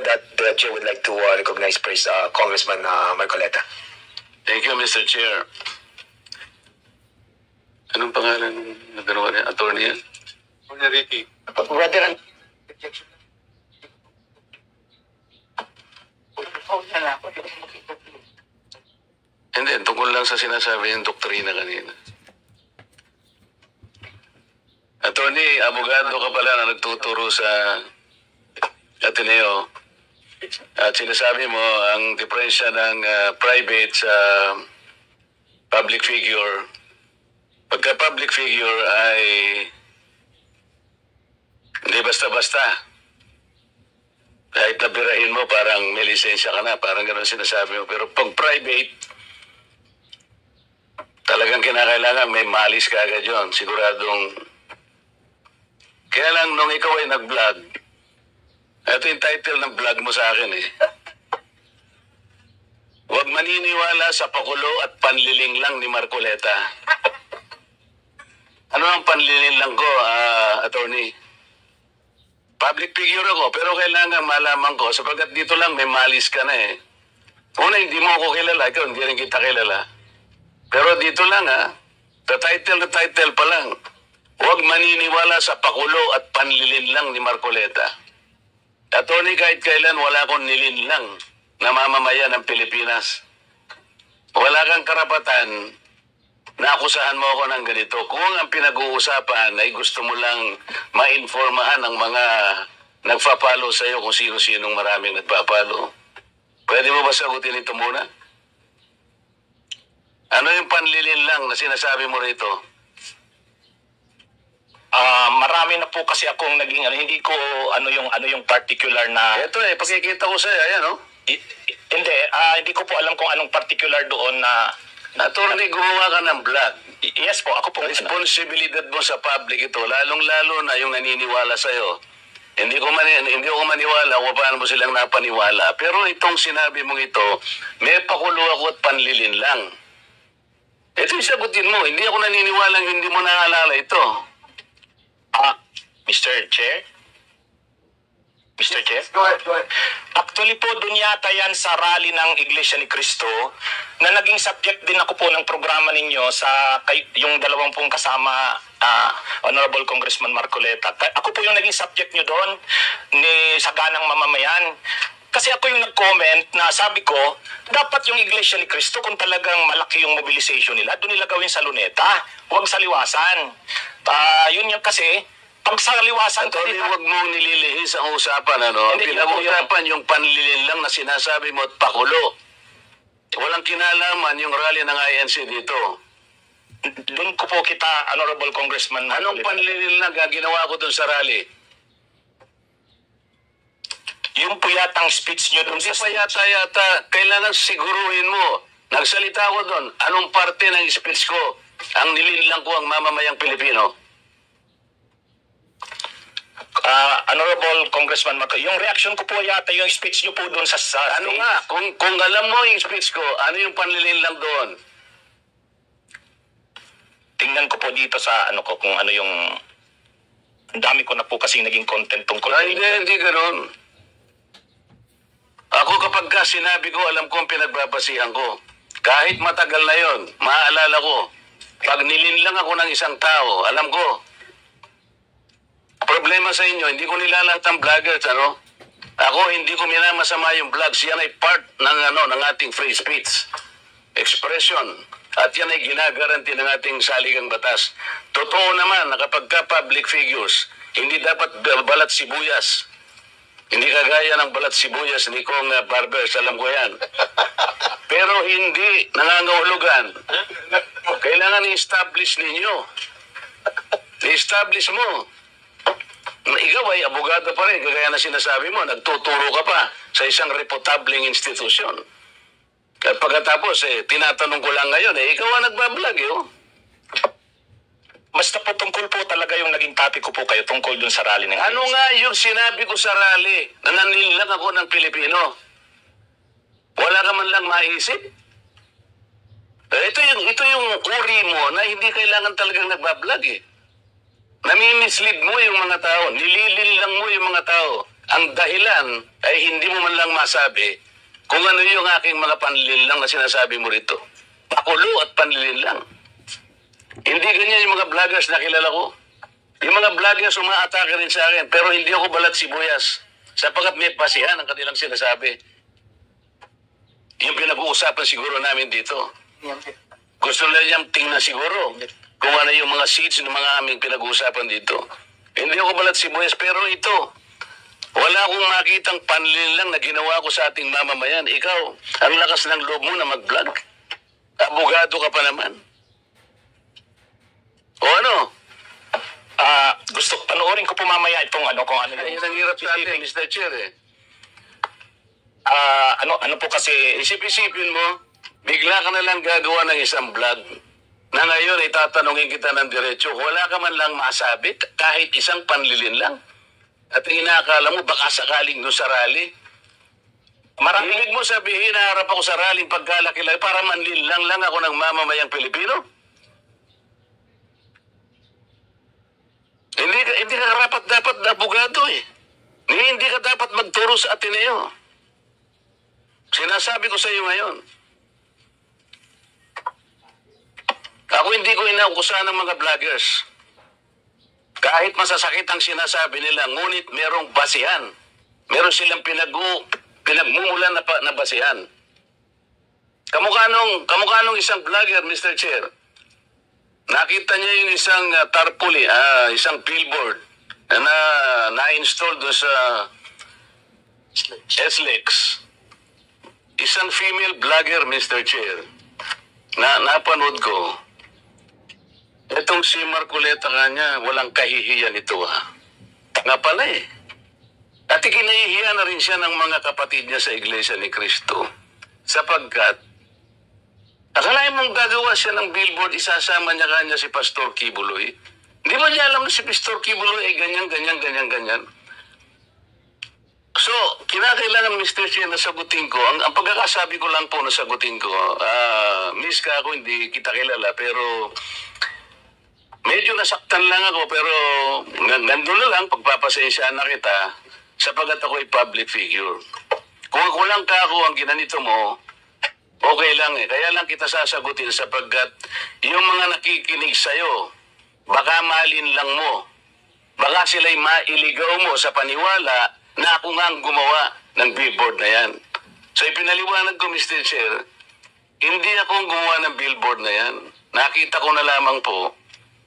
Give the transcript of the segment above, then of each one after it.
that, the Chair would like to recognize first Congressman Marcoleta. Thank you, Mr. Chair. Anong pangalan ng gano'n niya? Attorney yan? Attorney Ricky. Brother, hindi, tungkol lang sa sinasabi yung doktrina kanina. Attorney, abogado ka pala na nagtuturo sa Ateneo. At sinasabi mo, ang diferensya ng private sa public figure, pagka public figure ay hindi basta-basta. Kahit nabirahin mo, parang may lisensya ka na, parang gano'n sinasabi mo. Pero pag private, talagang kinakailangan may malis ka agad yun. Siguradong. Kaya lang nung ikaw ay nag-vlog, ito yung title ng vlog mo sa akin eh. Huwag maniniwala sa pakulo at panliling lang ni Marcoleta. Ano ang panliling lang ko, attorney? Public figure ako, pero kailangan malaman ko, sapagkat dito lang may malis ka na eh. Una, hindi mo ako kilala, ikaw hindi rin kita kilala. Pero dito lang the title pa lang. Huwag maniniwala sa pakulo at panlilin lang ni Marcoleta. Attorney, kahit kailan wala akong nilinlang na mamamayan ng Pilipinas. Wala kang karapatan na akusahan mo ako ng ganito. Kung ang pinag-uusapan ay gusto mo lang ma-informahan ang mga nagpa-follow sa iyo kung sino-sinong maraming nagpa-follow, pwede mo ba sagutin ito muna? Ano yung panlilin lang na sinasabi mo rito? Marami na po kasi akong naging hindi ko ano yung particular na. Ito pakikita ko sa iyo, ayan hindi ko po alam kung anong particular doon na attorney, gumawa ka ng vlog. Yes po, ako po. Responsibilidad mo sa public ito, lalong-lalo na yung naniniwala sa iyo. Hindi ko maniwala kung paano mo silang napaniwala. Pero itong sinabi mong ito, may pakulo ako at panlilin lang. Ito yung sagutin mo. Hindi ako naniniwala hindi mo naalala ito. Mr. Chair? Mr. Chair? go ahead. Actually po, dun yata yan sa rally ng Iglesia ni Cristo na naging subject din ako po ng programa ninyo sa yung dalawang pong kasama, Honorable Congressman Marcoleta. Ako po yung naging subject nyo doon ni Saganang Mamamayan. Kasi ako yung nag-comment na sabi ko, dapat yung Iglesia ni Cristo, kung talagang malaki yung mobilization nila, doon nila gawin sa Luneta, huwag sa Liwasan. Yun yung kasi, pag sa Liwasan... Attorney, huwag mong nililihis ang usapan, ano? Pinag-usapan yung panlilin lang na sinasabi mo at pakulo. Walang kinalaman yung rally ng INC dito. Doon ko po kita, Honorable Congressman... Anong panlilin lang ginawa ko doon sa rally? Yung po yatang speech nyo doon sa... Hindi pa yata. Kailangan siguruhin mo. Nagsalita ko doon. Anong parte ng speech ko? Ang nilinlang ko ang mamamayang Pilipino. Honorable Congressman Marco, yung reaction ko po yata yung speech nyo po doon sa ano nga? Kung alam mo yung speech ko, ano yung panlilinlang doon? Tingnan ko po dito sa kung ano yung... Ang dami ko na po kasi naging content tungkol. Hindi ganoon. Ako kapag sinabi ko, alam ko ang pinagbabasihan ko. Kahit matagal na yon, maaalala ko. Pag nilinlang ako ng isang tao, alam ko. Problema sa inyo, hindi ko nilalat ang vloggers, Ako, hindi ko minamasama yung vlogs. Yan ay part ng ating free speech. Expression. At yan ay ginagaranti ng ating saligang batas. Totoo naman na kapag public figures, hindi dapat balat sibuyas. Hindi kagaya ng balat sibuyas ni Kong Barbers, alam ko yan. Pero hindi nangangahulugan. Kailangan i-establish ninyo. I-establish mo. Ikaw ay abogado pa rin, kagaya na sinasabi mo, nagtuturo ka pa sa isang reputabling institusyon. At pagkatapos, tinatanong ko lang ngayon, ikaw ang nagbablog, Basta po tungkol po talaga yung naging topic ko po kayo tungkol dun sa rally ng... Ano nga yung sinabi ko sa rally na nanilang ako ng Pilipino? Wala ka man lang maisip? Ito yung uri mo na hindi kailangan talagang nagbablog Nami-mislead mo yung mga tao, nililin lang mo yung mga tao. ang dahilan ay hindi mo man lang masabi kung ano yung aking mga panlilinlang na sinasabi mo rito. Pakulo at panlilinlang. Hindi ganyan yung mga vloggers na kilala ko. Yung mga vloggers umaatake rin sa akin, pero hindi ako balat sibuyas sapagkat may basihan ang kanilang sinasabi. Yung pinag-uusapan siguro namin dito. Gusto nila niyang tingnan siguro kung ano yung mga seeds ng mga aming pinag-uusapan dito. Hindi ako balat sibuyas, pero ito, wala akong makitang panlilinlang na ginawa ko sa ating mamamayan. Ikaw, ang lakas ng loob mo na mag-vlog. Abogado ka pa naman. O ano? Gusto, panoorin ko po mamaya itong kung ano Ay, ang hirap sa atin, Mr. Chair eh. ano po kasi, Isip-isipin mo, bigla ka na lang gagawa ng isang vlog na ngayon ay tatanungin kita ng diretso. Wala ka man lang masabi, kahit isang panlilin lang. At inakala mo, baka sakaling doon sa rally. Ibig mo sabihin, naharap ako sa rally pagkalaki-laki para manlilang lang ako ng mamamayang Pilipino? Hindi ka dapat na abogado eh. Hindi ka dapat magturo sa Ateneo. Sinasabi ko sa iyo ngayon. Ako hindi ko inaukusahan ng mga vloggers. Kahit masasakit ang sinasabi nila, ngunit merong basihan. Meron silang pinagmumulan na basihan. Kamukha nung isang vlogger, Mr. Chair. Nakita niya yung isang tarpaulin, isang billboard na na-install doon sa SLEX. Isang female vlogger, Mr. Chair, na napanood ko. Itong si Marcoleta kanya, walang kahihiyan ito Nga pala eh. At ikinahihiya na rin siya ng mga kapatid niya sa Iglesia ni Cristo. Sapagkat, akalain mong gagawa siya ng billboard, isasama niya kanya si Pastor Kibuloy. Hindi ba niya alam na si Pastor Kibuloy ay ganyan. So, kinakailangan, Mr. Chair, na sagutin ko. Ang pagkakasabi ko lang po na sagutin ko, miss ka ako, hindi kita kilala, pero medyo nasaktan lang ako, pero nandun na lang, pagpapasensyahan na kita, sapagat ako ay public figure. Kung ako lang ka ako ang ginanito mo, okay lang eh. Kaya lang kita sasagutin sapagkat yung mga nakikinig sa'yo, baka malin lang mo. Baka sila'y mailigaw mo sa paniwala na ako nga ang gumawa ng billboard na yan. So ipinaliwanag ko, Mr. Chair, hindi ako ang gumawa ng billboard na yan. Nakita ko na lamang po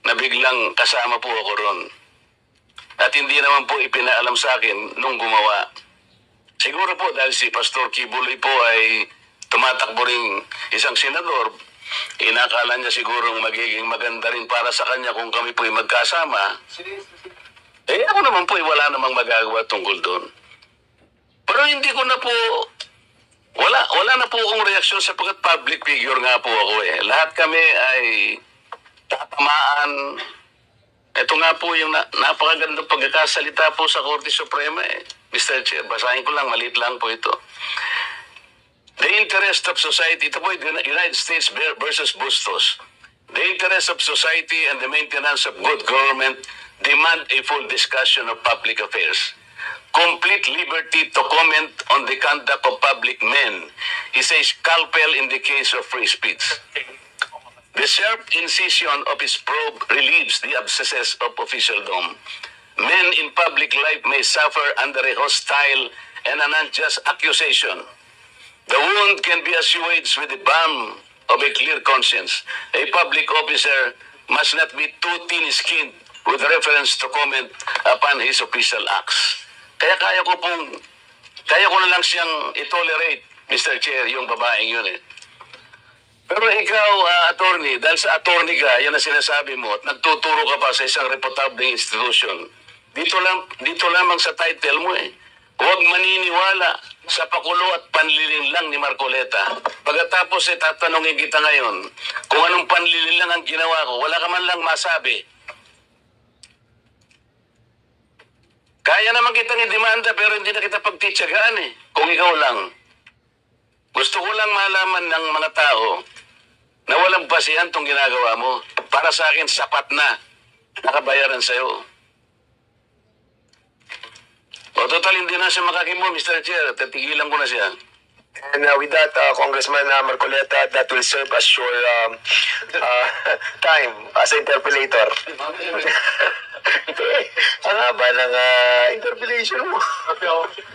na biglang kasama po ako ron. At hindi naman po ipinaalam sa akin nung gumawa. Siguro po dahil si Pastor Kibuloy po ay tumatakbo ring isang senador, inakala niya siguro magiging maganda rin para sa kanya kung kami po ay magkasama. Ako naman po ay wala namang magagawa tungkol doon. Pero hindi ko na po, wala na po akong reaksyon sapagkat public figure nga po ako eh. Lahat kami ay tatamaan. Ito nga po yung napakagandang pagkakasalita po sa Korte Suprema eh. Mr. Chair, basahin ko lang, maliit lang po ito. The interest of society, ito po United States versus Bustos. The interest of society and the maintenance of good government demand a full discussion of public affairs. Complete liberty to comment on the conduct of public men is a scalpel in the case of free speech. The sharp incision of his probe relieves the abscesses of officialdom. Men in public life may suffer under a hostile and an unjust accusation. The wound can be assuaged with the balm of a clear conscience. A public officer must not be too thin-skinned with reference to comment upon his official acts. Kaya kaya ko na lang siyang i-tolerate, Mr. Chair, yung babaeng yun eh. Pero ikaw, attorney, dahil sa attorney ka, yan ang sinasabi mo, at nagtuturo ka pa sa isang reputable institution, dito lamang sa title mo eh, huwag maniniwala sa pakulo at panlilin lang ni Marcoleta. Pagkatapos tatanungin kita ngayon, kung anong panlilin lang ang ginawa ko, wala ka man lang masabi. Kaya naman kitang i-demanda pero hindi na kita pagtitsagaan eh, kung ikaw lang. Gusto ko lang malaman ng mga tao na walang basihan tong ginagawa mo. Para sa akin, sapat na nakabayaran sa'yo. O total, hindi na siya makakimo, Mr. Chair. Tatigilan ko na siya. And with that, Congressman Marcoleta, that will serve as your time as interpellator. Ang haba ng interpellation mo.